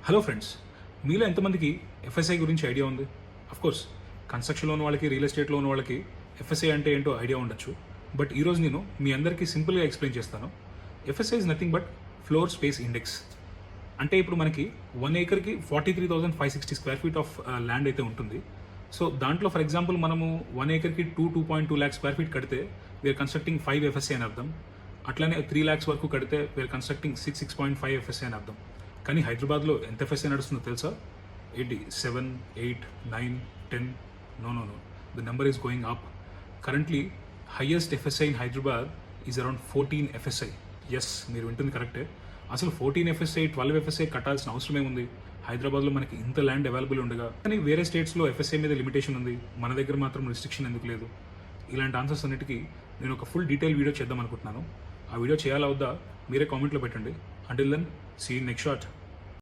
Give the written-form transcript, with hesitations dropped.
Hello friends, మీలో ఎంతమందికి FSI గురించి ఐడియా ఉంది? కోర్స్ కన్స్ట్రక్షన్లో ఉన్న వాళ్ళకి, రియల్ ఎస్టేట్లో ఉన్న వాళ్ళకి ఎఫ్ఎస్ఐ అంటే ఏంటో ఐడియా ఉండొచ్చు. బట్ ఈరోజు నేను మీ అందరికీ సింపుల్గా ఎక్స్ప్లెయిన్ చేస్తాను. FSI is nothing but floor space index. అంటే ఇప్పుడు మనకి 1 acreకి 43,560 స్క్వేర్ ఫీట్ ఆఫ్ ల్యాండ్ అయితే ఉంటుంది. సో దాంట్లో ఫర్ ఎగ్జాంపుల్ మనము 1 acreకి 2.2 lakh స్క్వేర్ ఫీట్ కడితే వీఆర్ కన్స్ట్రక్టింగ్ 5 ఎఫ్ఎస్ఐ అని అర్థం. అట్లానే 3 lakhs వరకు కడితే వీఆర్ కన్స్ట్రక్టింగ్ 6.5 ఎఫ్ఎస్ఐ అని అర్థం. కానీ హైదరాబాద్లో ఎంత ఎఫ్ఎస్ఐ నడుస్తుందో తెలుసా? 7, 8, 9, 10. No. The number is going up. Currently, highest FSI in Hyderabad is around 14 FSI. Yes, మీరు వింటుంది కరెక్టే. అసలు 14 FSI, 12 FSI కట్టాల్సిన అవసరం ఏముంది? హైదరాబాద్లో మనకి ఇంత ల్యాండ్ అవైలబుల్ ఉండగా. కానీ వేరే స్టేట్స్లో ఎఫ్ఎస్ఐ మీద లిమిటేషన్ ఉంది, మన దగ్గర మాత్రం రిస్ట్రిక్షన్ ఎందుకు లేదు? ఇలాంటి ఆన్సర్స్ అన్నిటికీ నేను ఒక ఫుల్ డీటెయిల్ వీడియో చేద్దాం అనుకుంటున్నాను. ఆ వీడియో చేయాలా వద్దా మీరే కామెంట్లో పెట్టండి. Until then, see you next shot.